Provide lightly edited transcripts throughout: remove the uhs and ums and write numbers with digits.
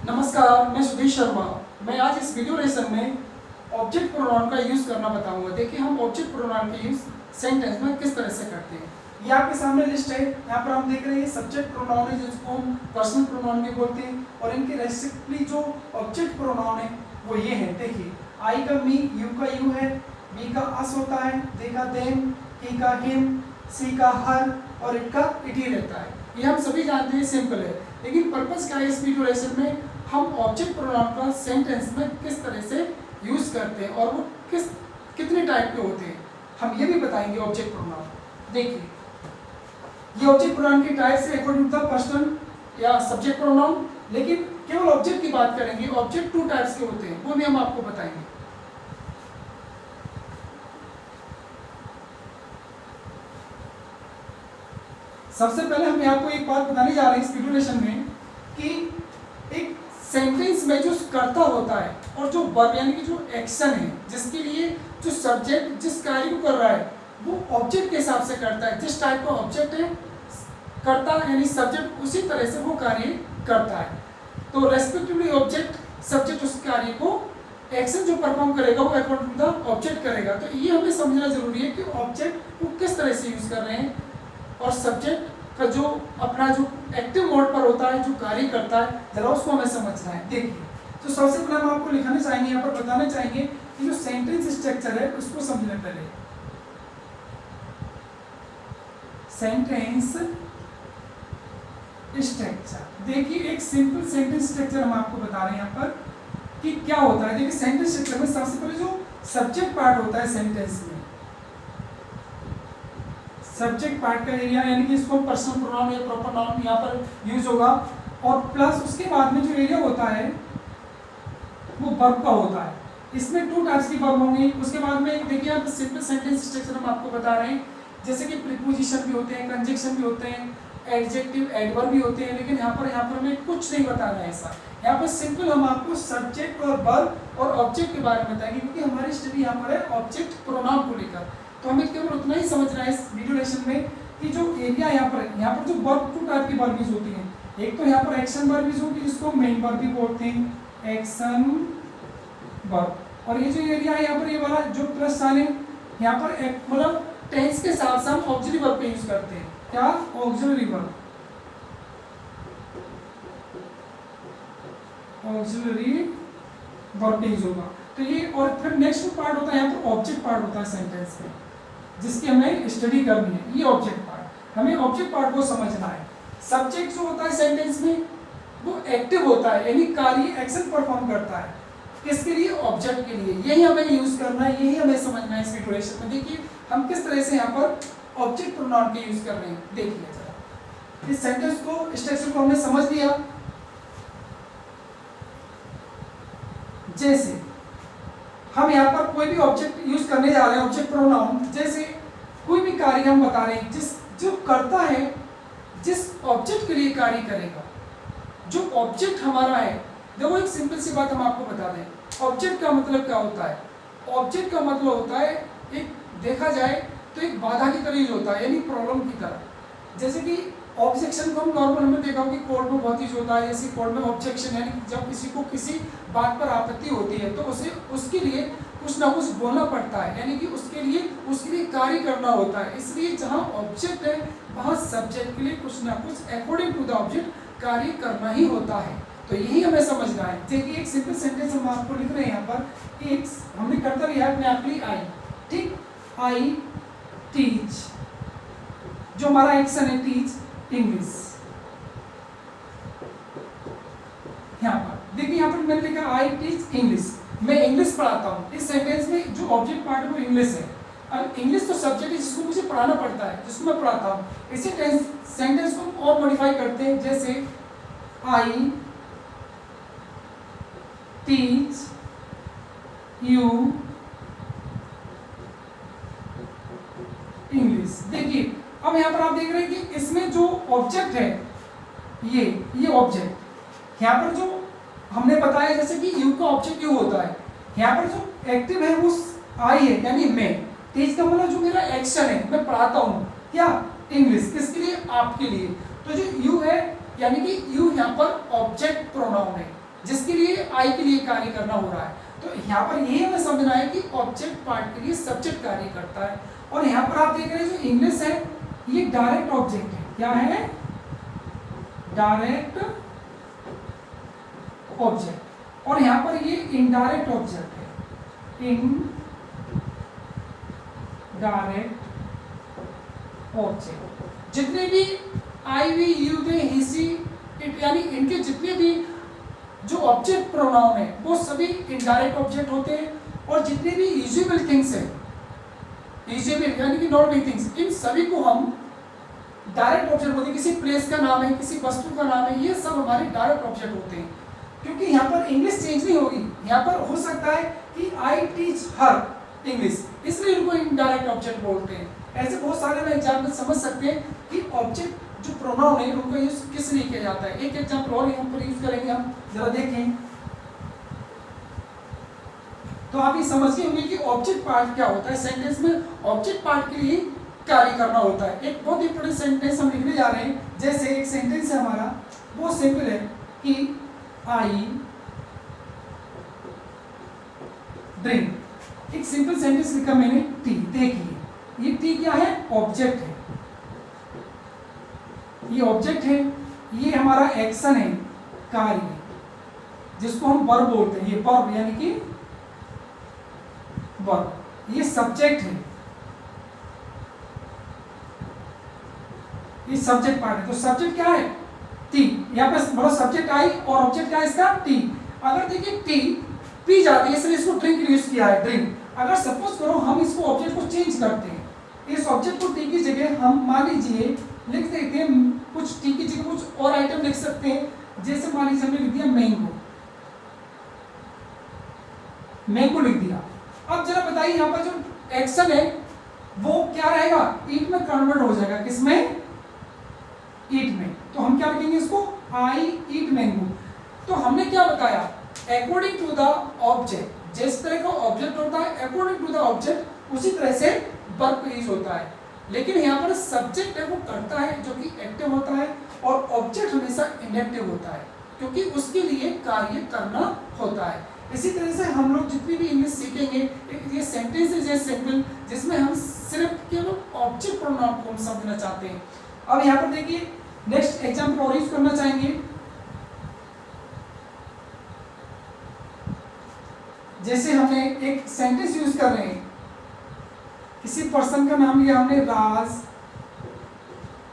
नमस्कार, मैं सुधीर शर्मा। मैं आज इस वीडियो लेसन में ऑब्जेक्ट प्रोनाउन का यूज़ करना बताऊंगा। देखिए, हम ऑब्जेक्ट प्रोनाउन का यूज़ सेंटेंस में किस तरह से करते हैं। ये आपके सामने लिस्ट है। यहाँ पर हम देख रहे हैं सब्जेक्ट प्रोनाउन है, जिसको हम पर्सनल प्रोनाउन भी बोलते हैं, और इनके रेस्पेक्टिवली जो ऑब्जेक्ट प्रोनाउन है वो ये है। देखिए, आई का मी, यू का यू है, बी का अस होता है, दे का देम, ही का हिम, सी का हर और इट का इट ही रहता है। ये हम सभी जानते हैं, सिंपल है। लेकिन पर्पस क्या है इस वीडियो लेसन में, हम ऑब्जेक्ट प्रोनाउन का सेंटेंस में किस तरह से यूज़ करते हैं और वो कितने टाइप के होते हैं, हम ये भी बताएंगे ऑब्जेक्ट प्रोनाउन। देखिए, ये ऑब्जेक्ट प्रोनाउन की टाइप्स है अकॉर्डिंग टू द पर्सन या सब्जेक्ट प्रोनाउन। लेकिन केवल ऑब्जेक्ट की बात करेंगे। ऑब्जेक्ट 2 टाइप्स के होते हैं, वो भी हम आपको बताएंगे। सबसे पहले हम आपको एक बात बताने जा रहे हैं इस वीडियो लेसन में कि एक सेंटेंस में जो कर्ता होता है और जो वर्ब यानी कि जो एक्शन है, जिसके लिए जो सब्जेक्ट जिस कार्य को कर रहा है वो ऑब्जेक्ट के हिसाब से करता है। जिस टाइप का ऑब्जेक्ट है, कर्ता यानी सब्जेक्ट उसी तरह से वो कार्य करता है। तो रेस्पेक्टिवली ऑब्जेक्ट सब्जेक्ट उस कार्य को एक्शन जो परफॉर्म करेगा वो अकॉर्डिंग टू द ऑब्जेक्ट करेगा। तो ये हमें समझना जरूरी है कि ऑब्जेक्ट को किस तरह से यूज कर रहे हैं और सब्जेक्ट का जो अपना जो एक्टिव मोड पर होता है, जो कार्य करता है, जरा उसको हमें समझना है। देखिए, तो सबसे पहले हम आपको लिखाना चाहेंगे, यहाँ पर बताना चाहेंगे कि जो सेंटेंस स्ट्रक्चर है उसको समझने पहले। सेंटेंस स्ट्रक्चर, देखिए एक सिंपल सेंटेंस स्ट्रक्चर हम आपको बता रहे हैं यहाँ पर कि क्या होता है। देखिए, सेंटेंस स्ट्रक्चर में सबसे पहले जो सब्जेक्ट पार्ट होता है सेंटेंस में, सब्जेक्ट पार्ट का एरिया यानी कि इसको पर्सनल प्रोनाउन या प्रॉपर नाउन यहाँ पर यूज होगा, और प्लस उसके बाद में जो एरिया होता है वो वर्ब का होता है। इसमें 2 टाइप्स की वर्ब होंगी। उसके बाद में देखिए, आप सिंपल सेंटेंस स्ट्रक्चर हम आपको बता रहे हैं, जैसे कि प्रीपोजिशन भी होते हैं, कंजक्शन भी होते हैं, एडजेक्टिव एडवर्ब भी होते हैं। लेकिन यहाँ पर हमें कुछ नहीं बताना है ऐसा। यहाँ पर सिंपल हम आपको सब्जेक्ट और वर्ब और ऑब्जेक्ट के बारे में बताएंगे, क्योंकि हमारी स्टडी यहाँ पर है ऑब्जेक्ट प्रोनाउन को लेकर। तो हमें केवल उतना ही समझना है इस वीडियो लेसन में कि जो एरिया यहाँ पर जो वर्ब 2 टाइप की वर्ब यूज होती हैं। एक तो यहाँ पर एक्शन वर्ब यूज होगी, जिसको मेन वर्ब भी बोलते हैं, एक्शन वर्ब। और ये जो एरिया है यहाँ पर, ये वाला जो प्लस साइन है, यहाँ पर मतलब टेंस के साथ साथ ऑक्सिलरी वर्ब पे यूज करते हैं। क्या? ऑक्सिलरी वर्ब, ऑक्सिलरी वर्ब पे यूज होगा। तो ये, और फिर नेक्स्ट पार्ट होता है यहाँ पर ऑब्जेक्ट पार्ट होता है सेंटेंस में, जिसकी हमें स्टडी करनी है। ये ऑब्जेक्ट पार्ट, हमें ऑब्जेक्ट पार्ट को समझना है। सब्जेक्ट जो होता है सेंटेंस में वो एक्टिव होता है, यानी कार्य एक्शन परफॉर्म करता है। किसके लिए? ऑब्जेक्ट के लिए। यही हमें यूज करना है, यही हमें समझना है इस वीडियो लेसन में। देखिए, हम किस तरह से यहाँ पर ऑब्जेक्ट प्रोनाउन के यूज कर रहे हैं। देखिए जरा, इस सेंटेंस को, स्ट्रक्चर को हमने समझ लिया। जैसे हम यहाँ पर कोई भी ऑब्जेक्ट यूज करने जा रहे हैं, ऑब्जेक्ट प्रोनाउन, जैसे कोई भी कार्य हम बता रहे हैं, जो करता है, जिस ऑब्जेक्ट के लिए कार्य करेगा, जो ऑब्जेक्ट हमारा है। देखो, एक सिंपल सी बात हम आपको बता दें। ऑब्जेक्ट का मतलब क्या होता है? ऑब्जेक्ट का मतलब होता है, एक देखा जाए तो एक बाधा की तरह यूज होता है, यानी प्रॉब्लम की तरह। जैसे कि ऑब्जेक्शन को हम नॉर्मल हमने देखा हो कि कोर्ट में बहुत यूज होता है। जैसे कोर्ट में ऑब्जेक्शन यानी जब किसी को किसी बात पर आपत्ति होती है तो उसे उसके लिए कुछ ना कुछ बोलना पड़ता है, यानी कि उसके लिए कार्य करना होता है। इसलिए जहाँ ऑब्जेक्ट है वहाँ सब्जेक्ट के लिए कुछ ना कुछ अकॉर्डिंग टू द ऑब्जेक्ट कार्य करना ही होता है। तो यही हमें समझना है। देखिए, एक सिंपल सेंटेंस हम आपको लिख रहे हैं यहाँ पर कि एक हमने करता लिया है अपने आई, ठीक, आई टीच, जो हमारा एक्शन है टीच इंग्लिश। यहाँ पर देखिए, यहाँ पर मैंने लिखा आई टीच इंग्लिश, मैं इंग्लिश पढ़ाता हूँ। इस सेंटेंस में जो ऑब्जेक्ट पार्ट है वो इंग्लिश है। अब इंग्लिश तो सब्जेक्ट है जिसको मुझे पढ़ाना पड़ता है, जिसको मैं पढ़ाता हूँ। इसी सेंटेंस को हम और मॉडिफाई करते हैं, जैसे आई टीच यू इंग्लिश। देखिए, अब यहाँ पर आप देख रहे हैं कि इसमें जो ऑब्जेक्ट है, ये ऑब्जेक्ट यहाँ पर जो हमने बताया, जैसे कि यू का ऑब्जेक्ट यू होता है। यहाँ पर जो एक्टिव है वो आई है, यानी मैं। टीच का मतलब जो मेरा एक्शन है, मैं पढ़ाता हूँ क्या? इंग्लिश। किसके लिए? आपके लिए। तो जो यू है, यानी कि यू यहाँ पर ऑब्जेक्ट प्रोनाउन है। जिसके लिए आई के लिए कार्य करना हो रहा है। तो यहाँ पर यही हमें समझना है कि ऑब्जेक्ट पार्ट के लिए सब्जेक्ट कार्य करता है। और यहाँ पर आप देख रहे हैं जो इंग्लिश है ये डायरेक्ट ऑब्जेक्ट है। क्या है? Direct object. और यहाँ पर ये इनडायरेक्ट ऑब्जेक्ट है, इनडायरेक्ट ऑब्जेक्ट। जितने भी I, we, you, they, he, she, it यानी इनके जितने भी जो ऑब्जेक्ट प्रोनाउन है वो सभी इनडायरेक्ट ऑब्जेक्ट होते हैं। और जितने भी यूजेबल थिंग्स है, यूजेबल यानी कि नॉन लिविंग थिंग्स, इन सभी को हम डायरेक्ट ऑब्जेक्ट बोलते हैं। किसी प्लेस का नाम है, किसी वस्तु का नाम है, ये सब हमारे डायरेक्ट ऑब्जेक्ट होते हैं। क्योंकि यहाँ पर इंग्लिश चेंज नहीं होगी, यहाँ पर हो सकता है कि आई टीच हर इंग्लिश, इसलिए इनको इनडायरेक्ट ऑब्जेक्ट बोलते हैं। ऐसे बहुत सारे में एग्जाम्पल समझ सकते हैं कि ऑब्जेक्ट जो प्रोनाउन है उनका यूज किस लिए किया जाता है। एक एग्जाम्पल और यहाँ पर यूज करेंगे हम, जरा देखें तो आप ये समझ गए होंगे कि ऑब्जेक्ट पार्ट क्या होता है। सेंटेंस में ऑब्जेक्ट पार्ट के लिए कार्य करना होता है। एक बहुत इंपॉर्टेंट सेंटेंस हम लिखने जा रहे हैं। जैसे एक सेंटेंस है हमारा, बहुत सिंपल है कि आई ड्रिंक। एक सिंपल सेंटेंस लिखा मैंने, टी। देखिए ये टी क्या है? ऑब्जेक्ट है। ये ऑब्जेक्ट है, ये हमारा एक्शन है, कार्य, जिसको हम वर्ब बोलते हैं। ये वर्ब यानी कि वर्ब। ये सब्जेक्ट है, ये सब्जेक्ट पार्ट है। तो सब्जेक्ट क्या है? टी। यहाँ पे बोलो सब्जेक्ट आई और ऑब्जेक्ट क्या है इसका? टी। अगर देखिए टी पी जाती है इसलिए इसको ड्रिंक यूज किया है, ड्रिंक। अगर सपोज करो हम इसको ऑब्जेक्ट को चेंज करते हैं, इस ऑब्जेक्ट को टी की जगह हम मान लीजिए लिख देते हैं कुछ, टी की जगह कुछ और आइटम लिख सकते हैं। जैसे मान लीजिए हमने लिख दिया मैंगो, मैंगो लिख दिया। अब जरा बताइए यहाँ पर जो एक्शन है वो क्या रहेगा? ईट में कन्वर्ट हो जाएगा। किसमें? ईट में। तो हम क्या लिखेंगे इसको? आई ईट मैंगो। तो हमने क्या बताया? अकॉर्डिंग टू द ऑब्जेक्ट, जिस तरह का ऑब्जेक्ट होता है अकॉर्डिंग टू द ऑब्जेक्ट उसी तरह से वर्ब यूज होता है। लेकिन यहाँ पर सब्जेक्ट है वो करता है जो कि एक्टिव होता है, और ऑब्जेक्ट हमेशा इनएक्टिव होता है क्योंकि उसके लिए कार्य करना होता है। इसी तरह से हम लोग जितनी भी इंग्लिश सीखेंगे, ये सेंटेंसेस है सिंपल जिसमें हम सिर्फ केवल ऑब्जेक्ट प्रोनाउन को हम समझना चाहते हैं। अब यहाँ पर देखिए नेक्स्ट एग्जाम्पल और यूज करना चाहेंगे। जैसे हमने एक सेंटेंस यूज कर रहे हैं, किसी पर्सन का नाम लिया हमने, राज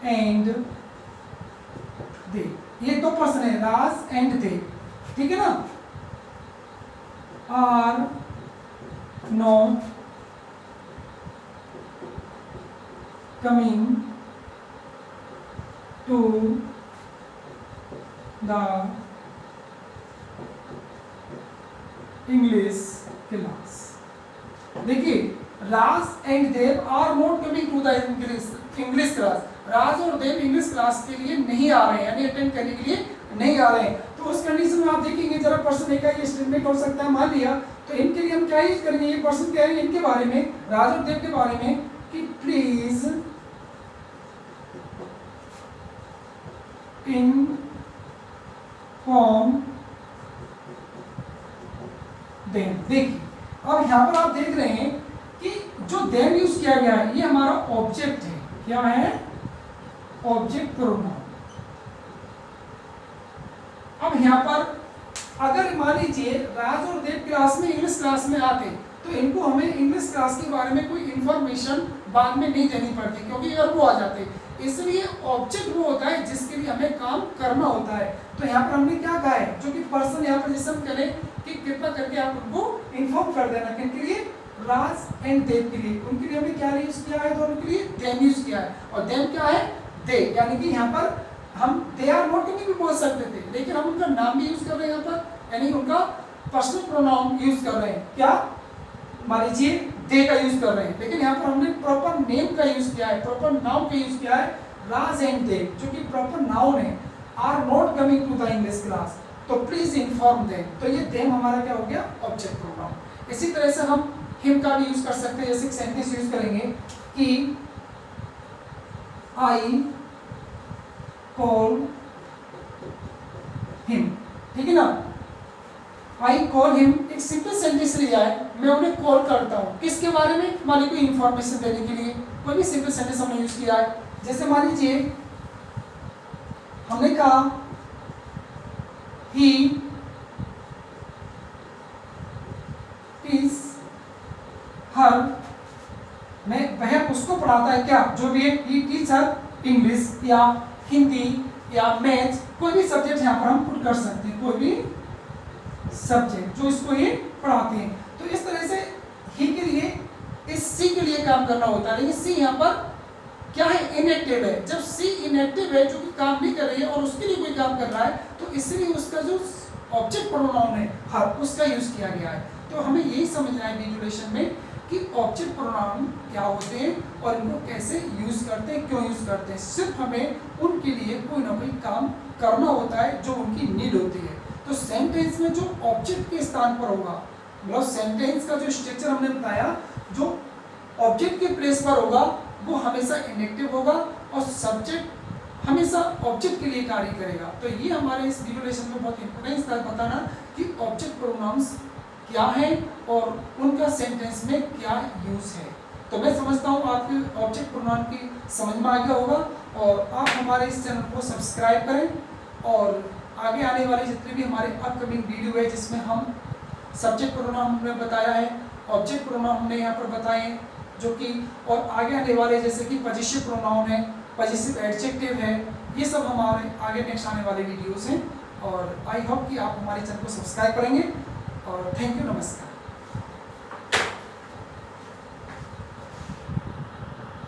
एंड दे। ये दो पर्सन है, राज एंड दे, ठीक है ना? Are not coming to the English class. देखिए Raj and Dev are not coming to the English class. Raj और देव इंग्लिश क्लास के लिए नहीं आ रहे हैं, यानी अटेंड करने के लिए नहीं आ रहे हैं। तो उस कंडीशन में आप देखेंगे जरा पर्सन एक ये स्टेटमेंट हो सकता है, मान लिया तो इनके लिए हम क्या यूज करेंगे? ये पर्सन कह रहे हैं इनके बारे में, राज और देव के बारे में, कि प्लीज इनफॉर्म देम। देखिए अब यहाँ पर आप देख रहे हैं कि जो देम यूज किया गया है ये हमारा ऑब्जेक्ट है। क्या है? Object pronoun. अब यहाँ पर अगर मान लीजिए राज और देव क्लास में इंग्लिश क्लास में आते तो इनको हमें इंग्लिश क्लास के बारे में कोई इंफॉर्मेशन बाद में नहीं देनी पड़ती क्योंकि अगर वो आ जाते। इसलिए ऑब्जेक्ट वो होता है जिसके लिए हमें काम करना होता है। तो यहाँ पर हमने क्या कहा है? जो कि पर्सन यहाँ पर जैसे हम करें कि कृपा करके आप उनको इन्फॉर्म कर देना। किनके लिए? राज एंड देव के लिए। उनके लिए हमने क्या यूज किया है? दोनों के लिए देम यूज किया है। और देम क्या है? दे। यानी कि यहाँ पर हम दे आर नॉट भी बोल सकते थे, लेकिन हम उनका नाम भी यूज कर रहे हैं यहाँ पर, यानी उनका पर्सनल प्रोनाउन यूज कर रहे हैं। क्या? मान लीजिए दे का यूज कर रहे हैं, लेकिन यहाँ पर हमने प्रॉपर नेम का यूज किया है, प्रॉपर नाउन का यूज किया है, राज एंड देव, जो कि प्रॉपर नाउन है। Are not coming to the English class, तो प्लीज इन्फॉर्म देम। तो ये देम हमारा क्या हो गया? Object pronoun. इसी तरह से हम हिम का भी यूज कर सकते हैं। जैसे सेंटेंस यूज करेंगे कि आई कॉल हिम, ठीक है ना? आई कॉल हिम एक सिंपल सेंटेंस लिया है, मैं उन्हें कॉल करता हूँ किसके बारे में, मान लीजिए कोई इंफॉर्मेशन देने के लिए, कोई भी सिंपल सेंटेंस हमने यूज किया है। जैसे मान लीजिए हमने कहा ही इज हर, वह उसको पढ़ाता है क्या, जो भी है, ही टीचर इंग्लिश या हिंदी या मैथ, कोई भी सब्जेक्ट यहाँ पर हम पुट कर सकते हैं, कोई भी सब्जेक्ट जो इसको ये पढ़ाते हैं। तो इस तरह से ही के लिए इस सी के लिए काम करना होता है, लेकिन सी यहाँ पर क्या है, इनएक्टिव है। जब सी इनएक्टिव है, जो कि काम नहीं कर रही है और उसके लिए कोई काम कर रहा है, तो इसलिए उसका जो ऑब्जेक्ट प्रोनाउन है हर, उसका यूज किया गया है। तो हमें यही समझना है वीडियोलेशन में कि ऑब्जेक्ट प्रोनाउन क्या होते हैं और इनको कैसे यूज करते हैं, क्यों यूज करते हैं। सिर्फ हमें उनके लिए कोई ना कोई काम करना होता है जो उनकी नीड होती है। तो सेंटेंस में जो ऑब्जेक्ट के स्थान पर होगा, मतलब सेंटेंस का जो स्ट्रक्चर हमने बताया, जो ऑब्जेक्ट के प्लेस पर होगा वो हमेशा इनएक्टिव होगा और सब्जेक्ट हमेशा ऑब्जेक्ट के लिए कार्य करेगा। तो ये हमारे इस वीडियोलेशन में बहुत इंपॉर्टेंस था बताना कि ऑब्जेक्ट प्रोनाउंस क्या है और उनका सेंटेंस में क्या यूज है। तो मैं समझता हूँ आपके ऑब्जेक्ट प्रोनाउन की समझ में आ गया होगा और आप हमारे इस चैनल को सब्सक्राइब करें और आगे आने वाले जितने भी हमारे अपकमिंग वीडियो है जिसमें हम सब्जेक्ट प्रोनाउन हमने बताया है, ऑब्जेक्ट प्रोनाउन हमने यहाँ पर बताए हैं, जो कि और आगे आने वाले जैसे कि पजेसिव प्रोनाउन है, पजेसिव एडजेक्टिव है, ये सब हमारे आगे नेक्स्ट आने वाले वीडियोस हैं। और आई होप कि आप हमारे चैनल को सब्सक्राइब करेंगे और थैंक यू, नमस्कार।